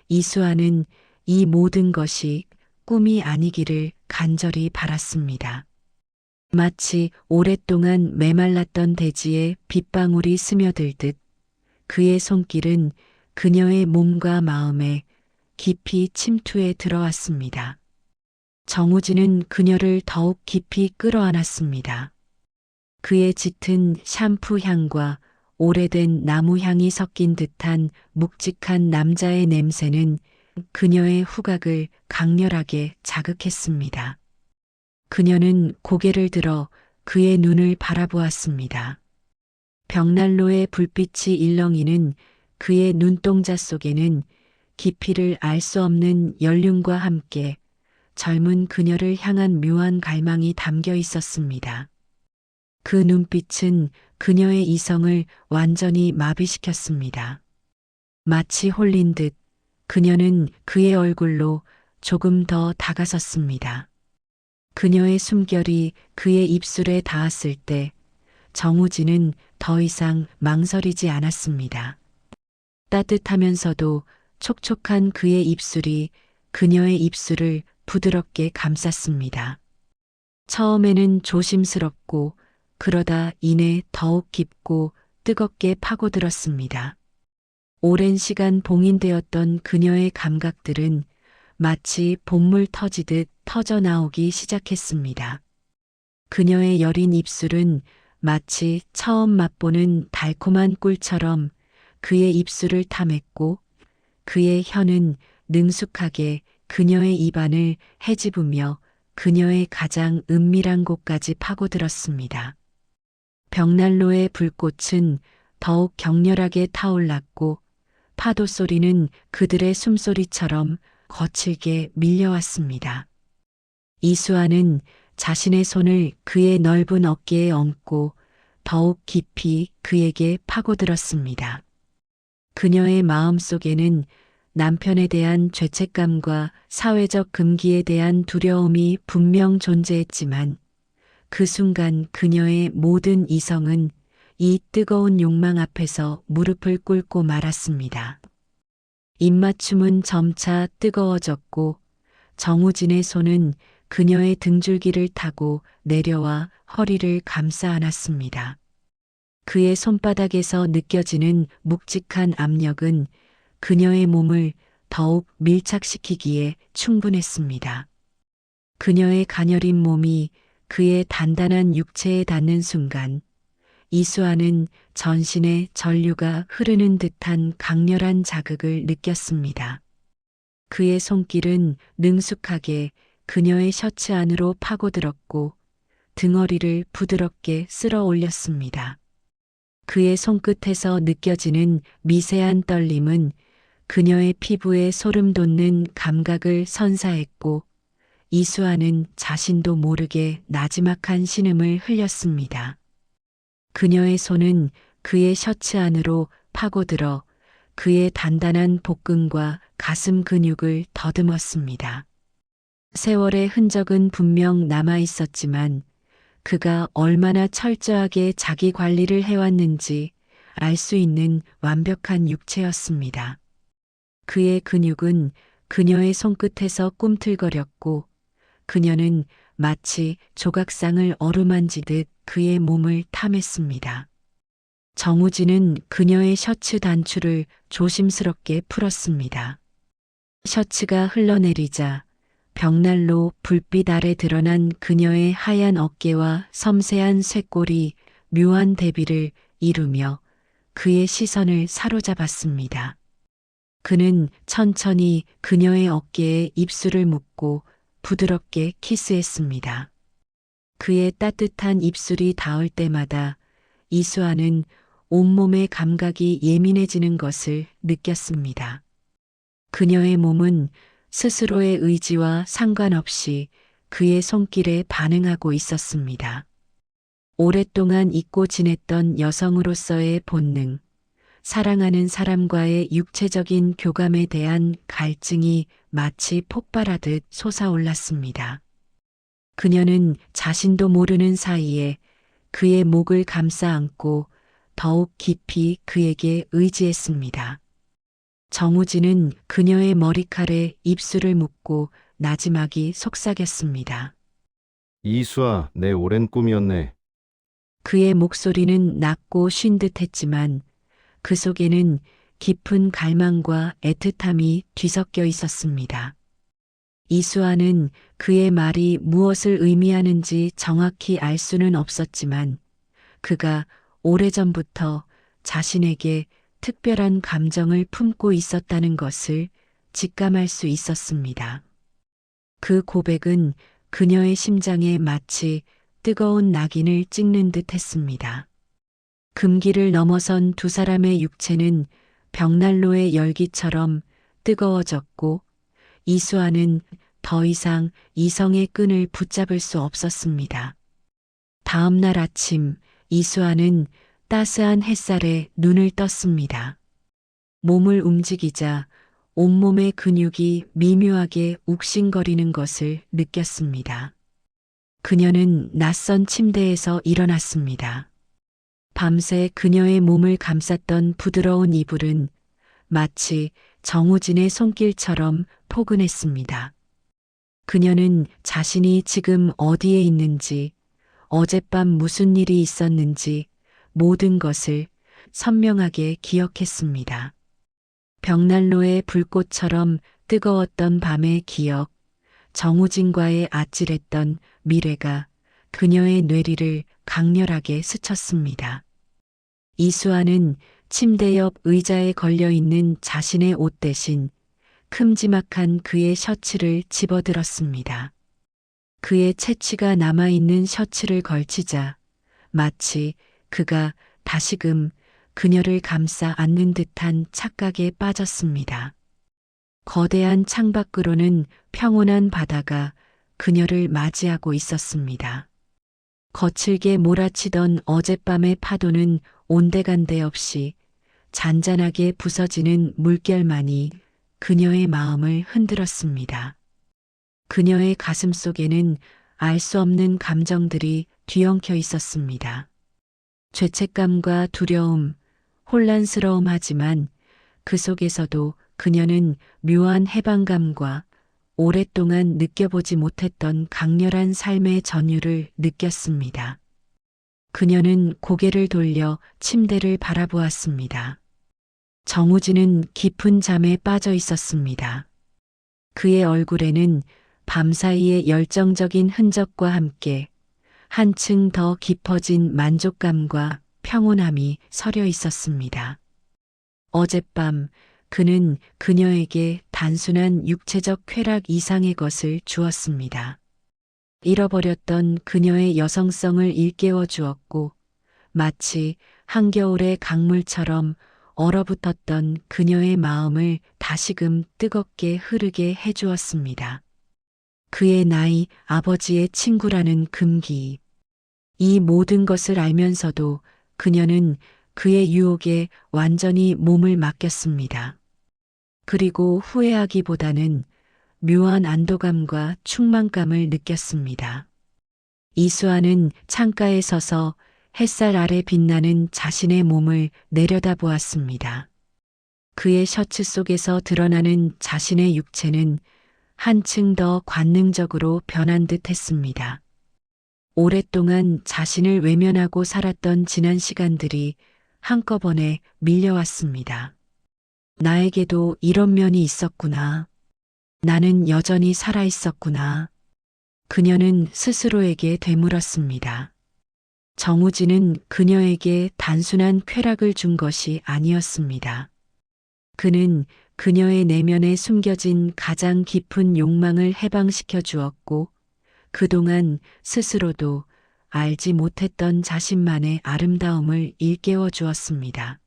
이수아는 이 모든 것이 꿈이 아니기를 간절히 바랐습니다. 마치 오랫동안 메말랐던 대지에 빗방울이 스며들듯 그의 손길은 그녀의 몸과 마음에 깊이 침투해 들어왔습니다. 정우진은 그녀를 더욱 깊이 끌어안았습니다. 그의 짙은 샴푸 향과 오래된 나무 향이 섞인 듯한 묵직한 남자의 냄새는 그녀의 후각을 강렬하게 자극했습니다. 그녀는 고개를 들어 그의 눈을 바라보았습니다. 벽난로의 불빛이 일렁이는 그의 눈동자 속에는 깊이를 알 수 없는 연륜과 함께 젊은 그녀를 향한 묘한 갈망이 담겨 있었습니다. 그 눈빛은 그녀의 이성을 완전히 마비시켰습니다. 마치 홀린 듯 그녀는 그의 얼굴로 조금 더 다가섰습니다. 그녀의 숨결이 그의 입술에 닿았을 때 정우진은 더 이상 망설이지 않았습니다. 따뜻하면서도 촉촉한 그의 입술이 그녀의 입술을 부드럽게 감쌌습니다. 처음에는 조심스럽고 그러다 이내 더욱 깊고 뜨겁게 파고들었습니다. 오랜 시간 봉인되었던 그녀의 감각들은 마치 봇물 터지듯 터져나오기 시작했습니다. 그녀의 여린 입술은 마치 처음 맛보는 달콤한 꿀처럼 그의 입술을 탐했고 그의 혀는 능숙하게 그녀의 입안을 헤집으며 그녀의 가장 은밀한 곳까지 파고들었습니다. 벽난로의 불꽃은 더욱 격렬하게 타올랐고 파도 소리는 그들의 숨소리처럼 거칠게 밀려왔습니다. 이수아는 자신의 손을 그의 넓은 어깨에 얹고 더욱 깊이 그에게 파고들었습니다. 그녀의 마음 속에는 남편에 대한 죄책감과 사회적 금기에 대한 두려움이 분명 존재했지만 그 순간 그녀의 모든 이성은 이 뜨거운 욕망 앞에서 무릎을 꿇고 말았습니다. 입맞춤은 점차 뜨거워졌고 정우진의 손은 그녀의 등줄기를 타고 내려와 허리를 감싸 안았습니다. 그의 손바닥에서 느껴지는 묵직한 압력은 그녀의 몸을 더욱 밀착시키기에 충분했습니다. 그녀의 가녀린 몸이 그의 단단한 육체에 닿는 순간 이수아는 전신에 전류가 흐르는 듯한 강렬한 자극을 느꼈습니다. 그의 손길은 능숙하게 그녀의 셔츠 안으로 파고들었고 등허리를 부드럽게 쓸어 올렸습니다. 그의 손끝에서 느껴지는 미세한 떨림은 그녀의 피부에 소름 돋는 감각을 선사했고 이수아는 자신도 모르게 나지막한 신음을 흘렸습니다. 그녀의 손은 그의 셔츠 안으로 파고들어 그의 단단한 복근과 가슴 근육을 더듬었습니다. 세월의 흔적은 분명 남아 있었지만 그가 얼마나 철저하게 자기 관리를 해왔는지 알 수 있는 완벽한 육체였습니다. 그의 근육은 그녀의 손끝에서 꿈틀거렸고 그녀는 마치 조각상을 어루만지듯 그의 몸을 탐했습니다. 정우진은 그녀의 셔츠 단추를 조심스럽게 풀었습니다. 셔츠가 흘러내리자 벽난로 불빛 아래 드러난 그녀의 하얀 어깨와 섬세한 쇄골이 묘한 대비를 이루며 그의 시선을 사로잡았습니다. 그는 천천히 그녀의 어깨에 입술을 묻고 부드럽게 키스했습니다. 그의 따뜻한 입술이 닿을 때마다 이수아는 온몸의 감각이 예민해지는 것을 느꼈습니다. 그녀의 몸은 스스로의 의지와 상관없이 그의 손길에 반응하고 있었습니다. 오랫동안 잊고 지냈던 여성으로서의 본능, 사랑하는 사람과의 육체적인 교감에 대한 갈증이 마치 폭발하듯 솟아올랐습니다. 그녀는 자신도 모르는 사이에 그의 목을 감싸 안고 더욱 깊이 그에게 의지했습니다. 정우진은 그녀의 머리칼에 입술을 묻고 나지막이 속삭였습니다. 이수아, 내 오랜 꿈이었네. 그의 목소리는 낮고 쉰 듯했지만 그 속에는 깊은 갈망과 애틋함이 뒤섞여 있었습니다. 이수아는 그의 말이 무엇을 의미하는지 정확히 알 수는 없었지만 그가 오래전부터 자신에게 특별한 감정을 품고 있었다는 것을 직감할 수 있었습니다. 그 고백은 그녀의 심장에 마치 뜨거운 낙인을 찍는 듯 했습니다. 금기를 넘어선 두 사람의 육체는 벽난로의 열기처럼 뜨거워졌고 이수아는 더 이상 이성의 끈을 붙잡을 수 없었습니다. 다음 날 아침 이수아는 따스한 햇살에 눈을 떴습니다. 몸을 움직이자 온몸의 근육이 미묘하게 욱신거리는 것을 느꼈습니다. 그녀는 낯선 침대에서 일어났습니다. 밤새 그녀의 몸을 감쌌던 부드러운 이불은 마치 정우진의 손길처럼 포근했습니다. 그녀는 자신이 지금 어디에 있는지, 어젯밤 무슨 일이 있었는지 모든 것을 선명하게 기억했습니다. 벽난로의 불꽃처럼 뜨거웠던 밤의 기억, 정우진과의 아찔했던 미래가 그녀의 뇌리를 강렬하게 스쳤습니다. 이수아는 침대 옆 의자에 걸려있는 자신의 옷 대신 큼지막한 그의 셔츠를 집어들었습니다. 그의 채취가 남아있는 셔츠를 걸치자 마치 그가 다시금 그녀를 감싸 안는 듯한 착각에 빠졌습니다. 거대한 창밖으로는 평온한 바다가 그녀를 맞이하고 있었습니다. 거칠게 몰아치던 어젯밤의 파도는 온데간데 없이 잔잔하게 부서지는 물결만이 그녀의 마음을 흔들었습니다. 그녀의 가슴 속에는 알 수 없는 감정들이 뒤엉켜 있었습니다. 죄책감과 두려움, 혼란스러움 하지만 그 속에서도 그녀는 묘한 해방감과 오랫동안 느껴보지 못했던 강렬한 삶의 전율을 느꼈습니다. 그녀는 고개를 돌려 침대를 바라보았습니다. 정우진은 깊은 잠에 빠져 있었습니다. 그의 얼굴에는 밤사이의 열정적인 흔적과 함께 한층 더 깊어진 만족감과 평온함이 서려 있었습니다. 어젯밤 그는 그녀에게 단순한 육체적 쾌락 이상의 것을 주었습니다. 잃어버렸던 그녀의 여성성을 일깨워 주었고 마치 한겨울의 강물처럼 얼어붙었던 그녀의 마음을 다시금 뜨겁게 흐르게 해주었습니다. 그의 나이, 아버지의 친구라는 금기. 이 모든 것을 알면서도 그녀는 그의 유혹에 완전히 몸을 맡겼습니다. 그리고 후회하기보다는 묘한 안도감과 충만감을 느꼈습니다. 이수아는 창가에 서서 햇살 아래 빛나는 자신의 몸을 내려다보았습니다. 그의 셔츠 속에서 드러나는 자신의 육체는 한층 더 관능적으로 변한 듯 했습니다. 오랫동안 자신을 외면하고 살았던 지난 시간들이 한꺼번에 밀려왔습니다. 나에게도 이런 면이 있었구나. 나는 여전히 살아 있었구나. 그녀는 스스로에게 되물었습니다. 정우진은 그녀에게 단순한 쾌락을 준 것이 아니었습니다. 그는 그녀의 내면에 숨겨진 가장 깊은 욕망을 해방시켜 주었고 그동안 스스로도 알지 못했던 자신만의 아름다움을 일깨워 주었습니다.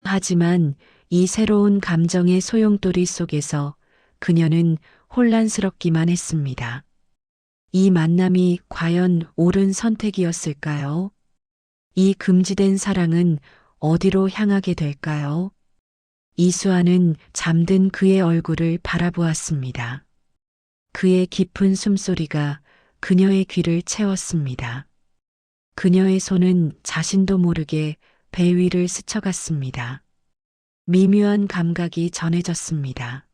하지만 이 새로운 감정의 소용돌이 속에서 그녀는 혼란스럽기만 했습니다. 이 만남이 과연 옳은 선택이었을까요? 이 금지된 사랑은 어디로 향하게 될까요? 이수아는 잠든 그의 얼굴을 바라보았습니다. 그의 깊은 숨소리가 그녀의 귀를 채웠습니다. 그녀의 손은 자신도 모르게 배 위를 스쳐갔습니다. 미묘한 감각이 전해졌습니다.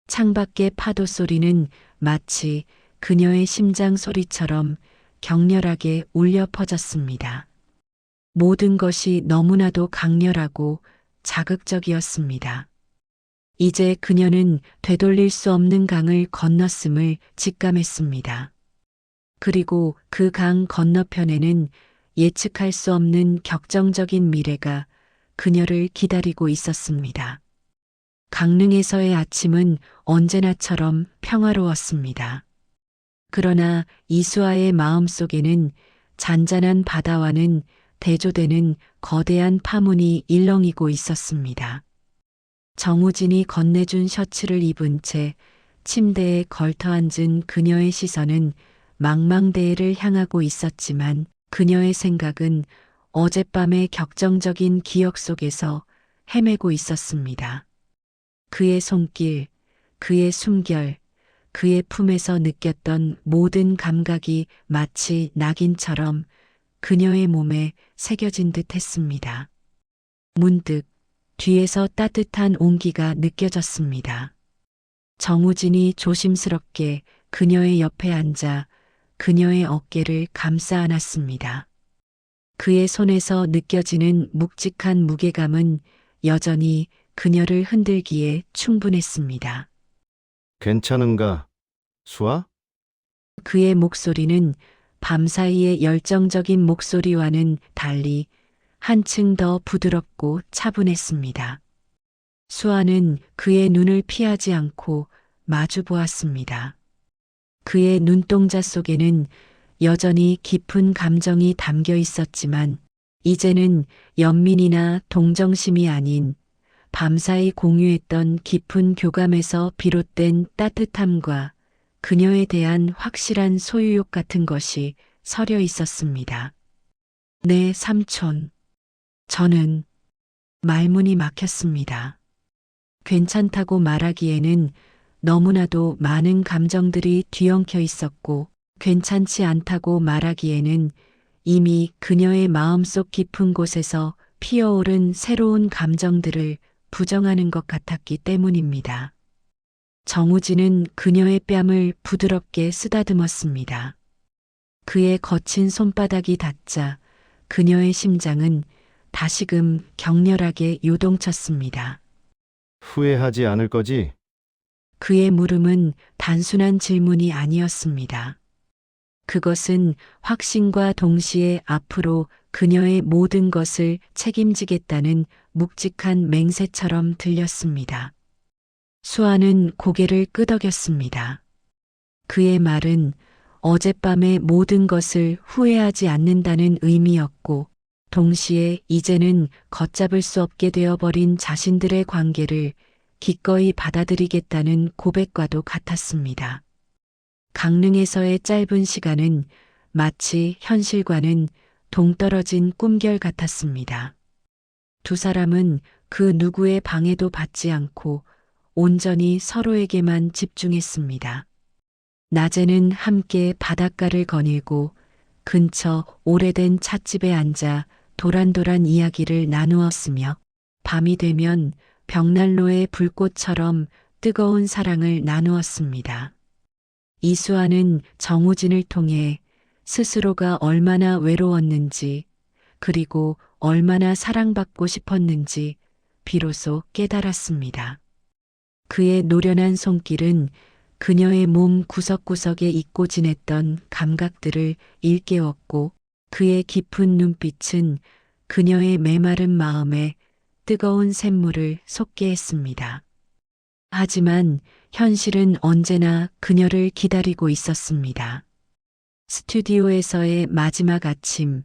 창밖의 파도 소리는 마치 그녀의 심장 소리처럼 격렬하게 울려 퍼졌습니다. 모든 것이 너무나도 강렬하고 자극적이었습니다. 이제 그녀는 되돌릴 수 없는 강을 건넜음을 직감했습니다. 그리고 그 강 건너편에는 예측할 수 없는 격정적인 미래가 그녀를 기다리고 있었습니다. 강릉에서의 아침은 언제나처럼 평화로웠습니다. 그러나 이수아의 마음속에는 잔잔한 바다와는 대조되는 거대한 파문이 일렁이고 있었습니다. 정우진이 건네준 셔츠를 입은 채 침대에 걸터앉은 그녀의 시선은 망망대해를 향하고 있었지만 그녀의 생각은 어젯밤의 격정적인 기억 속에서 헤매고 있었습니다. 그의 손길, 그의 숨결, 그의 품에서 느꼈던 모든 감각이 마치 낙인처럼 그녀의 몸에 새겨진 듯 했습니다. 문득 뒤에서 따뜻한 온기가 느껴졌습니다. 정우진이 조심스럽게 그녀의 옆에 앉아 그녀의 어깨를 감싸 안았습니다. 그의 손에서 느껴지는 묵직한 무게감은 여전히 그녀를 흔들기에 충분했습니다. 괜찮은가, 수아? 그의 목소리는 밤사이의 열정적인 목소리와는 달리 한층 더 부드럽고 차분했습니다. 수아는 그의 눈을 피하지 않고 마주 보았습니다. 그의 눈동자 속에는 여전히 깊은 감정이 담겨 있었지만 이제는 연민이나 동정심이 아닌 밤사이 공유했던 깊은 교감에서 비롯된 따뜻함과 그녀에 대한 확실한 소유욕 같은 것이 서려 있었습니다. 네, 삼촌. 저는 말문이 막혔습니다. 괜찮다고 말하기에는 너무나도 많은 감정들이 뒤엉켜 있었고 괜찮지 않다고 말하기에는 이미 그녀의 마음속 깊은 곳에서 피어오른 새로운 감정들을 부정하는 것 같았기 때문입니다. 정우진은 그녀의 뺨을 부드럽게 쓰다듬었습니다. 그의 거친 손바닥이 닿자 그녀의 심장은 다시금 격렬하게 요동쳤습니다. 후회하지 않을 거지? 그의 물음은 단순한 질문이 아니었습니다. 그것은 확신과 동시에 앞으로 그녀의 모든 것을 책임지겠다는 묵직한 맹세처럼 들렸습니다. 수아는 고개를 끄덕였습니다. 그의 말은 어젯밤의 모든 것을 후회하지 않는다는 의미였고, 동시에 이제는 걷잡을 수 없게 되어버린 자신들의 관계를 기꺼이 받아들이겠다는 고백과도 같았습니다. 강릉에서의 짧은 시간은 마치 현실과는 동떨어진 꿈결 같았습니다. 두 사람은 그 누구의 방해도 받지 않고 온전히 서로에게만 집중했습니다. 낮에는 함께 바닷가를 거닐고 근처 오래된 찻집에 앉아 도란도란 이야기를 나누었으며 밤이 되면 벽난로의 불꽃처럼 뜨거운 사랑을 나누었습니다. 이수아는 정우진을 통해 스스로가 얼마나 외로웠는지 그리고 얼마나 사랑받고 싶었는지 비로소 깨달았습니다. 그의 노련한 손길은 그녀의 몸 구석구석에 잊고 지냈던 감각들을 일깨웠고 그의 깊은 눈빛은 그녀의 메마른 마음에 뜨거운 샘물을 솟게 했습니다. 하지만 현실은 언제나 그녀를 기다리고 있었습니다. 스튜디오에서의 마지막 아침,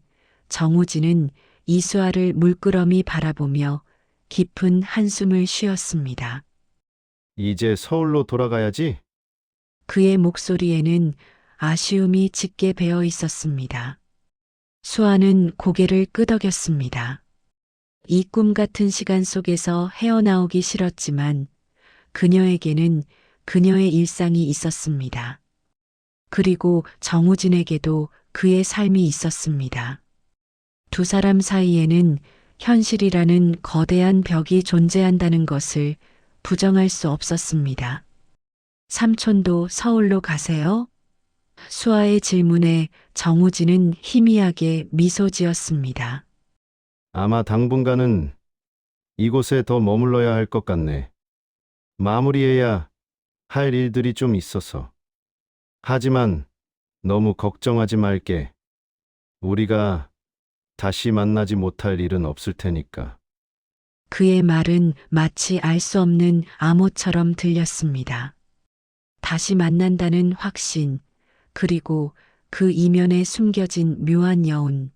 정우진은 이수아를 물끄러미 바라보며 깊은 한숨을 쉬었습니다. 이제 서울로 돌아가야지? 그의 목소리에는 아쉬움이 짙게 배어 있었습니다. 수아는 고개를 끄덕였습니다. 이 꿈 같은 시간 속에서 헤어나오기 싫었지만 그녀에게는 그녀의 일상이 있었습니다. 그리고 정우진에게도 그의 삶이 있었습니다. 두 사람 사이에는 현실이라는 거대한 벽이 존재한다는 것을 부정할 수 없었습니다. 삼촌도 서울로 가세요? 수아의 질문에 정우진은 희미하게 미소 지었습니다. 아마 당분간은 이곳에 더 머물러야 할 것 같네. 마무리해야 할 일들이 좀 있어서. 하지만 너무 걱정하지 말게. 우리가 다시 만나지 못할 일은 없을 테니까. 그의 말은 마치 알 수 없는 암호처럼 들렸습니다. 다시 만난다는 확신, 그리고 그 이면에 숨겨진 묘한 여운.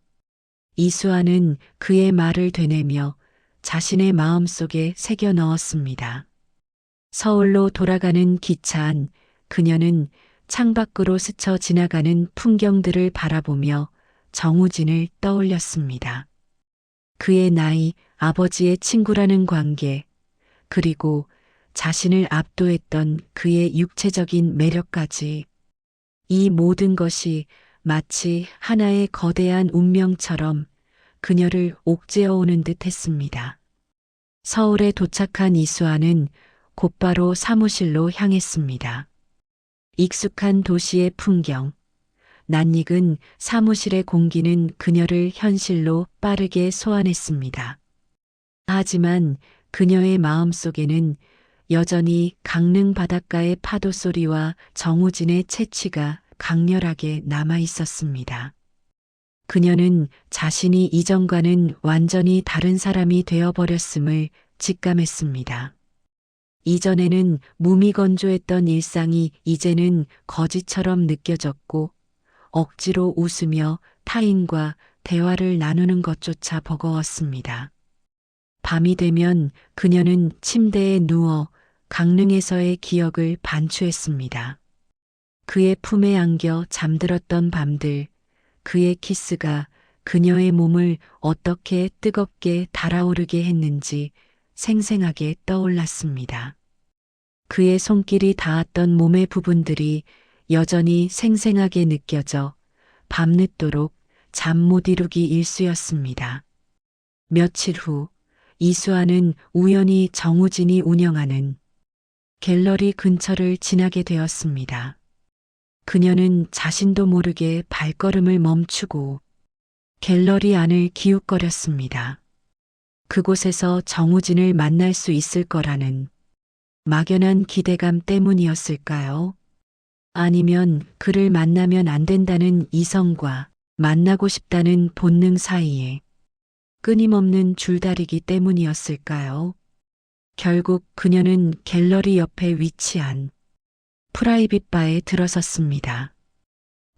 이수아는 그의 말을 되뇌며 자신의 마음속에 새겨 넣었습니다. 서울로 돌아가는 기차 안 그녀는 창밖으로 스쳐 지나가는 풍경들을 바라보며 정우진을 떠올렸습니다. 그의 나이, 아버지의 친구라는 관계, 그리고 자신을 압도했던 그의 육체적인 매력까지 이 모든 것이 마치 하나의 거대한 운명처럼 그녀를 옥죄어오는 듯 했습니다. 서울에 도착한 이수아는 곧바로 사무실로 향했습니다. 익숙한 도시의 풍경, 낯익은 사무실의 공기는 그녀를 현실로 빠르게 소환했습니다. 하지만 그녀의 마음속에는 여전히 강릉 바닷가의 파도 소리와 정우진의 채취가 강렬하게 남아 있었습니다. 그녀는 자신이 이전과는 완전히 다른 사람이 되어버렸음을 직감했습니다. 이전에는 무미건조했던 일상이 이제는 거지처럼 느껴졌고 억지로 웃으며 타인과 대화를 나누는 것조차 버거웠습니다. 밤이 되면 그녀는 침대에 누워 강릉에서의 기억을 반추했습니다. 그의 품에 안겨 잠들었던 밤들, 그의 키스가 그녀의 몸을 어떻게 뜨겁게 달아오르게 했는지 생생하게 떠올랐습니다. 그의 손길이 닿았던 몸의 부분들이 여전히 생생하게 느껴져 밤늦도록 잠 못 이루기 일쑤였습니다. 며칠 후 이수아는 우연히 정우진이 운영하는 갤러리 근처를 지나게 되었습니다. 그녀는 자신도 모르게 발걸음을 멈추고 갤러리 안을 기웃거렸습니다. 그곳에서 정우진을 만날 수 있을 거라는 막연한 기대감 때문이었을까요? 아니면 그를 만나면 안 된다는 이성과 만나고 싶다는 본능 사이에 끊임없는 줄다리기 때문이었을까요? 결국 그녀는 갤러리 옆에 위치한 프라이빗 바에 들어섰습니다.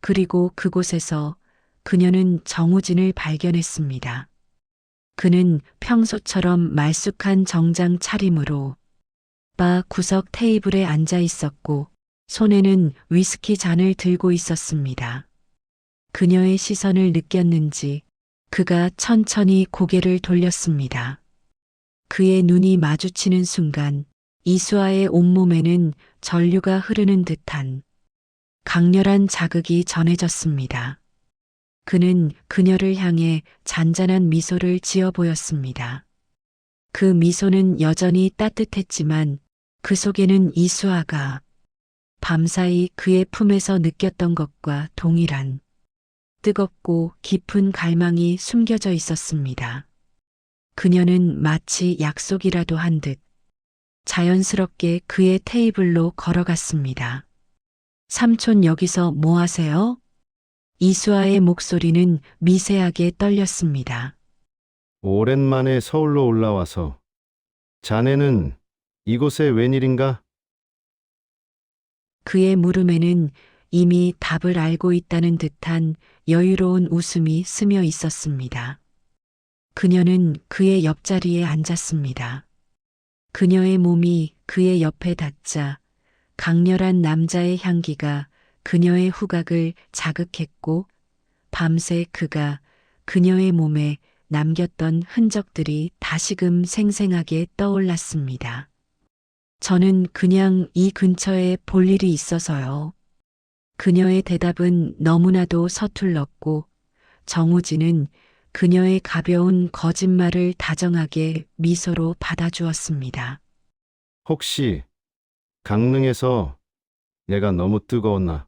그리고 그곳에서 그녀는 정우진을 발견했습니다. 그는 평소처럼 말쑥한 정장 차림으로 바 구석 테이블에 앉아 있었고 손에는 위스키 잔을 들고 있었습니다. 그녀의 시선을 느꼈는지 그가 천천히 고개를 돌렸습니다. 그의 눈이 마주치는 순간 이수아의 온몸에는 전류가 흐르는 듯한 강렬한 자극이 전해졌습니다. 그는 그녀를 향해 잔잔한 미소를 지어 보였습니다. 그 미소는 여전히 따뜻했지만 그 속에는 이수아가 밤사이 그의 품에서 느꼈던 것과 동일한 뜨겁고 깊은 갈망이 숨겨져 있었습니다. 그녀는 마치 약속이라도 한 듯 자연스럽게 그의 테이블로 걸어갔습니다. 삼촌 여기서 뭐 하세요? 이수아의 목소리는 미세하게 떨렸습니다. 오랜만에 서울로 올라와서. 자네는 이곳에 웬일인가? 그의 물음에는 이미 답을 알고 있다는 듯한 여유로운 웃음이 스며 있었습니다. 그녀는 그의 옆자리에 앉았습니다. 그녀의 몸이 그의 옆에 닿자 강렬한 남자의 향기가 그녀의 후각을 자극했고 밤새 그가 그녀의 몸에 남겼던 흔적들이 다시금 생생하게 떠올랐습니다. 저는 그냥 이 근처에 볼 일이 있어서요. 그녀의 대답은 너무나도 서툴렀고 정우진은 그녀의 가벼운 거짓말을 다정하게 미소로 받아주었습니다. 혹시 강릉에서 내가 너무 뜨거웠나?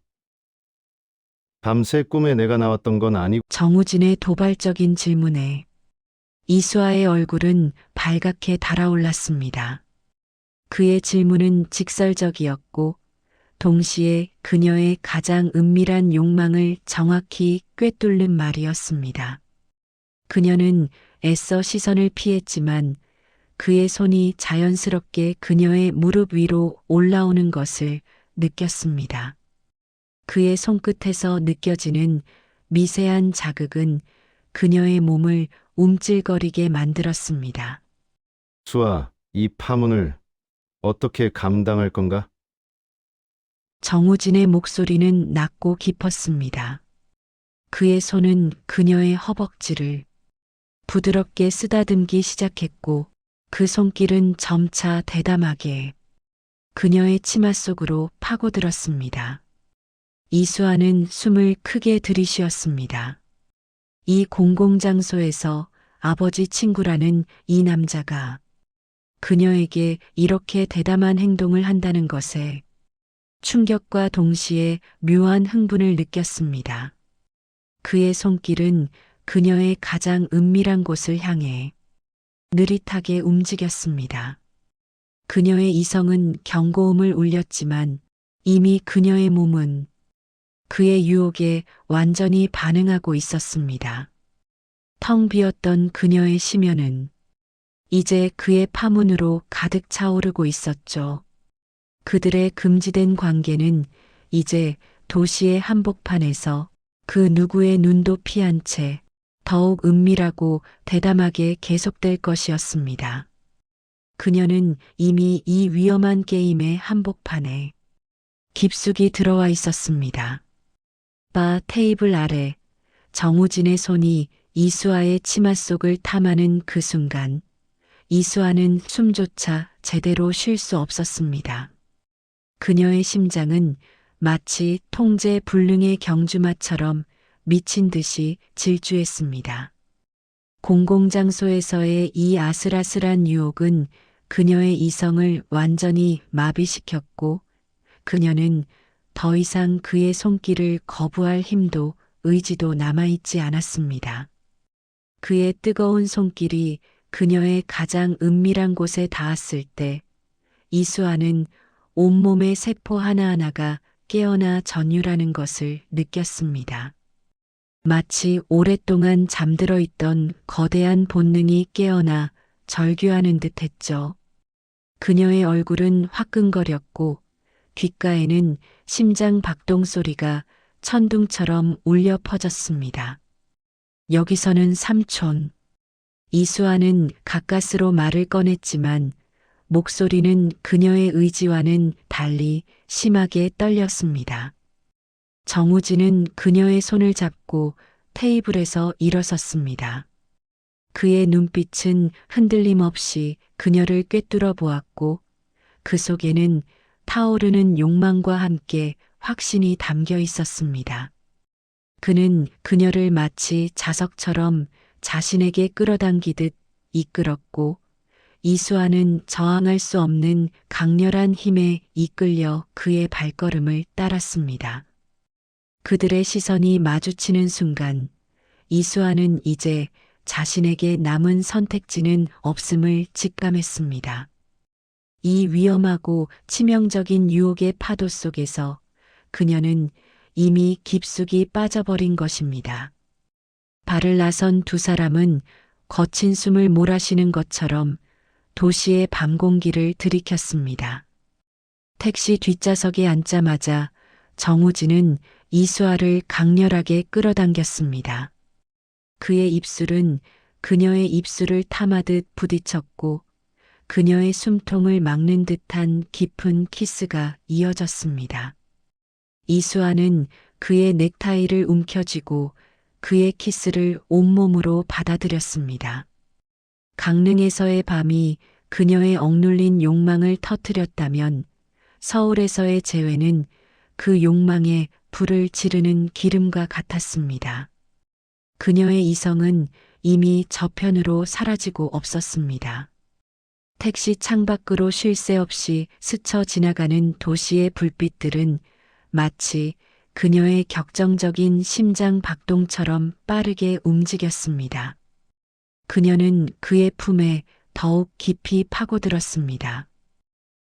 밤새 꿈에 내가 나왔던 건 아니고 정우진의 도발적인 질문에 이수아의 얼굴은 발갛게 달아올랐습니다. 그의 질문은 직설적이었고 동시에 그녀의 가장 은밀한 욕망을 정확히 꿰뚫는 말이었습니다. 그녀는 애써 시선을 피했지만 그의 손이 자연스럽게 그녀의 무릎 위로 올라오는 것을 느꼈습니다. 그의 손끝에서 느껴지는 미세한 자극은 그녀의 몸을 움찔거리게 만들었습니다. 수아, 이 파문을 어떻게 감당할 건가? 정우진의 목소리는 낮고 깊었습니다. 그의 손은 그녀의 허벅지를 부드럽게 쓰다듬기 시작했고 그 손길은 점차 대담하게 그녀의 치마 속으로 파고들었습니다. 이수아는 숨을 크게 들이쉬었습니다. 이 공공장소에서 아버지 친구라는 이 남자가 그녀에게 이렇게 대담한 행동을 한다는 것에 충격과 동시에 묘한 흥분을 느꼈습니다. 그의 손길은 그녀의 가장 은밀한 곳을 향해 느릿하게 움직였습니다. 그녀의 이성은 경고음을 울렸지만 이미 그녀의 몸은 그의 유혹에 완전히 반응하고 있었습니다. 텅 비었던 그녀의 심연은 이제 그의 파문으로 가득 차오르고 있었죠. 그들의 금지된 관계는 이제 도시의 한복판에서 그 누구의 눈도 피한 채 더욱 은밀하고 대담하게 계속될 것이었습니다. 그녀는 이미 이 위험한 게임의 한복판에 깊숙이 들어와 있었습니다. 바 테이블 아래 정우진의 손이 이수아의 치마 속을 탐하는 그 순간 이수아는 숨조차 제대로 쉴 수 없었습니다. 그녀의 심장은 마치 통제 불능의 경주마처럼 미친 듯이 질주했습니다. 공공장소에서의 이 아슬아슬한 유혹은 그녀의 이성을 완전히 마비시켰고 그녀는 더 이상 그의 손길을 거부할 힘도 의지도 남아있지 않았습니다. 그의 뜨거운 손길이 그녀의 가장 은밀한 곳에 닿았을 때 이수아는 온몸의 세포 하나하나가 깨어나 전율하는 것을 느꼈습니다. 마치 오랫동안 잠들어 있던 거대한 본능이 깨어나 절규하는 듯 했죠. 그녀의 얼굴은 화끈거렸고 귓가에는 심장 박동 소리가 천둥처럼 울려 퍼졌습니다. 여기서는 삼촌. 이수아는 가까스로 말을 꺼냈지만 목소리는 그녀의 의지와는 달리 심하게 떨렸습니다. 정우진은 그녀의 손을 잡고 테이블에서 일어섰습니다. 그의 눈빛은 흔들림 없이 그녀를 꿰뚫어 보았고 그 속에는 타오르는 욕망과 함께 확신이 담겨 있었습니다. 그는 그녀를 마치 자석처럼 자신에게 끌어당기듯 이끌었고 이수아는 저항할 수 없는 강렬한 힘에 이끌려 그의 발걸음을 따랐습니다. 그들의 시선이 마주치는 순간 이수아는 이제 자신에게 남은 선택지는 없음을 직감했습니다. 이 위험하고 치명적인 유혹의 파도 속에서 그녀는 이미 깊숙이 빠져버린 것입니다. 발을 나선 두 사람은 거친 숨을 몰아쉬는 것처럼 도시의 밤 공기를 들이켰습니다. 택시 뒷좌석에 앉자마자 정우진은 이수아를 강렬하게 끌어당겼습니다. 그의 입술은 그녀의 입술을 탐하듯 부딪혔고 그녀의 숨통을 막는 듯한 깊은 키스가 이어졌습니다. 이수아는 그의 넥타이를 움켜쥐고 그의 키스를 온몸으로 받아들였습니다. 강릉에서의 밤이 그녀의 억눌린 욕망을 터뜨렸다면 서울에서의 재회는 그 욕망에 불을 지르는 기름과 같았습니다. 그녀의 이성은 이미 저편으로 사라지고 없었습니다. 택시 창밖으로 쉴 새 없이 스쳐 지나가는 도시의 불빛들은 마치 그녀의 격정적인 심장 박동처럼 빠르게 움직였습니다. 그녀는 그의 품에 더욱 깊이 파고들었습니다.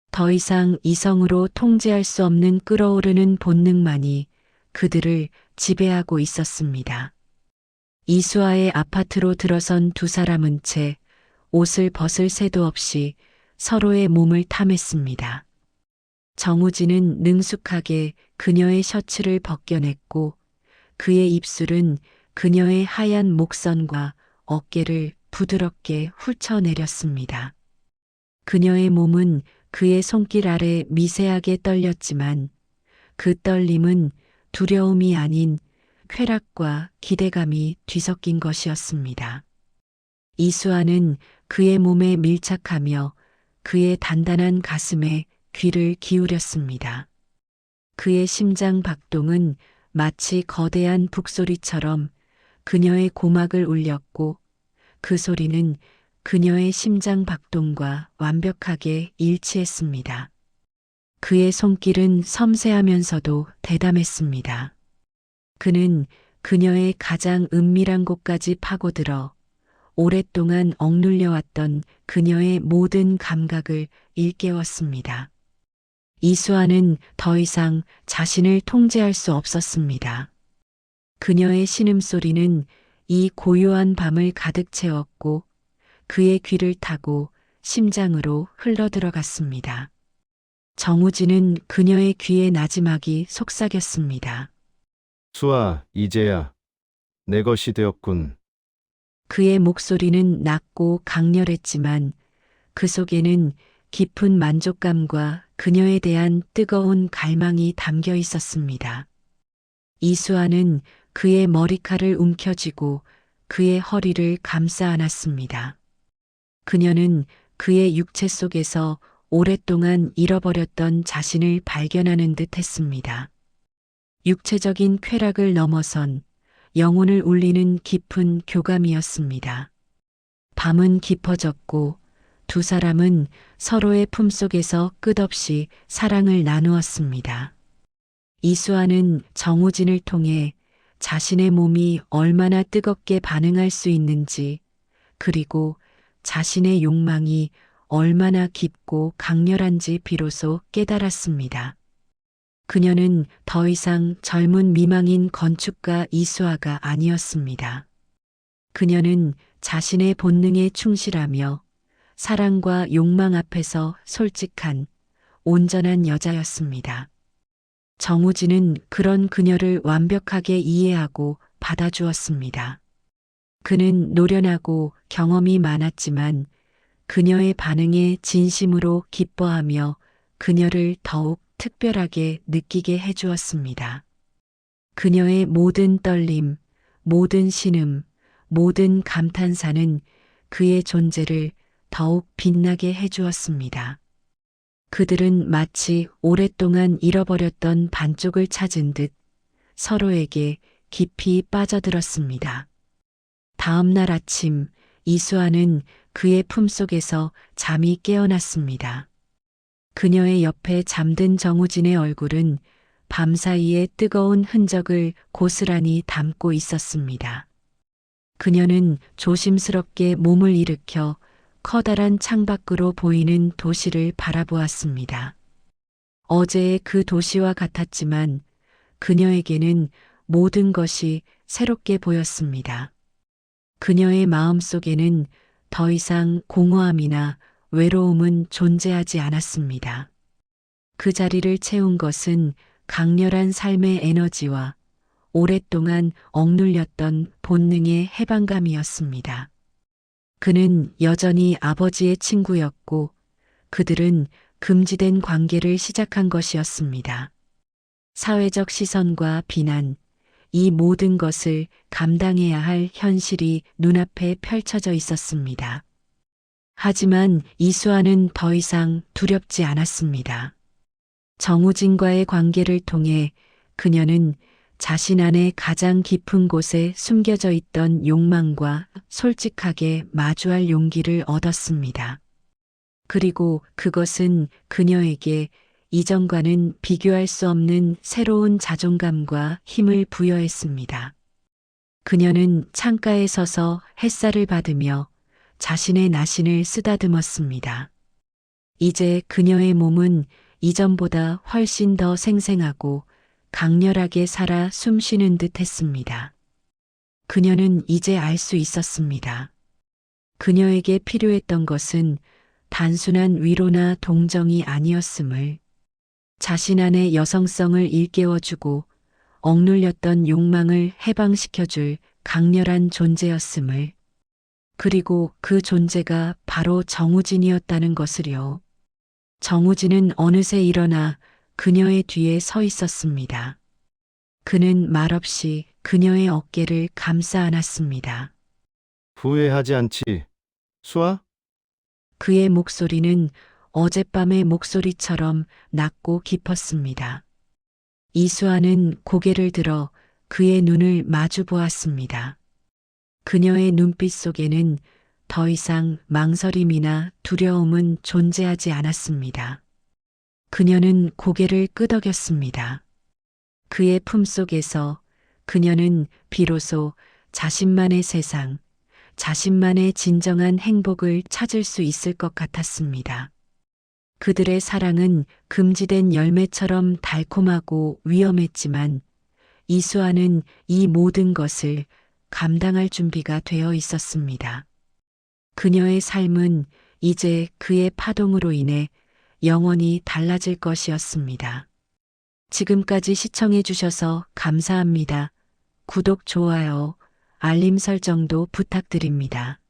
더 이상 이성으로 통제할 수 없는 끓어오르는 본능만이 그들을 지배하고 있었습니다. 이수아의 아파트로 들어선 두 사람은 채 옷을 벗을 새도 없이 서로의 몸을 탐했습니다. 정우진은 능숙하게 그녀의 셔츠를 벗겨냈고 그의 입술은 그녀의 하얀 목선과 어깨를 부드럽게 훑어내렸습니다. 그녀의 몸은 그의 손길 아래 미세하게 떨렸지만 그 떨림은 두려움이 아닌 쾌락과 기대감이 뒤섞인 것이었습니다. 이수아는 그의 몸에 밀착하며 그의 단단한 가슴에 귀를 기울였습니다. 그의 심장 박동은 마치 거대한 북소리처럼 그녀의 고막을 울렸고 그 소리는 그녀의 심장 박동과 완벽하게 일치했습니다. 그의 손길은 섬세하면서도 대담했습니다. 그는 그녀의 가장 은밀한 곳까지 파고들어 오랫동안 억눌려왔던 그녀의 모든 감각을 일깨웠습니다. 이수아는 더 이상 자신을 통제할 수 없었습니다. 그녀의 신음소리는 이 고요한 밤을 가득 채웠고 그의 귀를 타고 심장으로 흘러들어갔습니다. 정우진은 그녀의 귀에 나지막이 속삭였습니다. 수아, 이제야 내 것이 되었군. 그의 목소리는 낮고 강렬했지만 그 속에는 깊은 만족감과 그녀에 대한 뜨거운 갈망이 담겨 있었습니다. 이수아는 그의 머리칼을 움켜쥐고 그의 허리를 감싸 안았습니다. 그녀는 그의 육체 속에서 오랫동안 잃어버렸던 자신을 발견하는 듯 했습니다. 육체적인 쾌락을 넘어선 영혼을 울리는 깊은 교감이었습니다. 밤은 깊어졌고 두 사람은 서로의 품속에서 끝없이 사랑을 나누었습니다. 이수아는 정우진을 통해 자신의 몸이 얼마나 뜨겁게 반응할 수 있는지, 그리고 자신의 욕망이 얼마나 깊고 강렬한지 비로소 깨달았습니다. 그녀는 더 이상 젊은 미망인 건축가 이수아가 아니었습니다. 그녀는 자신의 본능에 충실하며 사랑과 욕망 앞에서 솔직한, 온전한 여자였습니다. 정우진은 그런 그녀를 완벽하게 이해하고 받아주었습니다. 그는 노련하고 경험이 많았지만 그녀의 반응에 진심으로 기뻐하며 그녀를 더욱 특별하게 느끼게 해주었습니다. 그녀의 모든 떨림, 모든 신음, 모든 감탄사는 그의 존재를 더욱 빛나게 해주었습니다. 그들은 마치 오랫동안 잃어버렸던 반쪽을 찾은 듯 서로에게 깊이 빠져들었습니다. 다음 날 아침 이수아는 그의 품속에서 잠이 깨어났습니다. 그녀의 옆에 잠든 정우진의 얼굴은 밤사이에 뜨거운 흔적을 고스란히 담고 있었습니다. 그녀는 조심스럽게 몸을 일으켜 커다란 창밖으로 보이는 도시를 바라보았습니다. 어제의 그 도시와 같았지만 그녀에게는 모든 것이 새롭게 보였습니다. 그녀의 마음속에는 더 이상 공허함이나 외로움은 존재하지 않았습니다. 그 자리를 채운 것은 강렬한 삶의 에너지와 오랫동안 억눌렸던 본능의 해방감이었습니다. 그는 여전히 아버지의 친구였고 그들은 금지된 관계를 시작한 것이었습니다. 사회적 시선과 비난, 이 모든 것을 감당해야 할 현실이 눈앞에 펼쳐져 있었습니다. 하지만 이수아는 더 이상 두렵지 않았습니다. 정우진과의 관계를 통해 그녀는 자신 안에 가장 깊은 곳에 숨겨져 있던 욕망과 솔직하게 마주할 용기를 얻었습니다. 그리고 그것은 그녀에게 이전과는 비교할 수 없는 새로운 자존감과 힘을 부여했습니다. 그녀는 창가에 서서 햇살을 받으며 자신의 나신을 쓰다듬었습니다. 이제 그녀의 몸은 이전보다 훨씬 더 생생하고 강렬하게 살아 숨쉬는 듯 했습니다. 그녀는 이제 알 수 있었습니다. 그녀에게 필요했던 것은 단순한 위로나 동정이 아니었음을, 자신 안의 여성성을 일깨워주고 억눌렸던 욕망을 해방시켜줄 강렬한 존재였음을, 그리고 그 존재가 바로 정우진이었다는 것을요. 정우진은 어느새 일어나 그녀의 뒤에 서 있었습니다. 그는 말없이 그녀의 어깨를 감싸 안았습니다. 후회하지 않지, 수아? 그의 목소리는 어젯밤의 목소리처럼 낮고 깊었습니다. 이수아는 고개를 들어 그의 눈을 마주 보았습니다. 그녀의 눈빛 속에는 더 이상 망설임이나 두려움은 존재하지 않았습니다. 그녀는 고개를 끄덕였습니다. 그의 품속에서 그녀는 비로소 자신만의 세상, 자신만의 진정한 행복을 찾을 수 있을 것 같았습니다. 그들의 사랑은 금지된 열매처럼 달콤하고 위험했지만 이수아는 이 모든 것을 감당할 준비가 되어 있었습니다. 그녀의 삶은 이제 그의 파동으로 인해 영원히 달라질 것이었습니다. 지금까지 시청해 주셔서 감사합니다. 구독, 좋아요, 알림 설정도 부탁드립니다.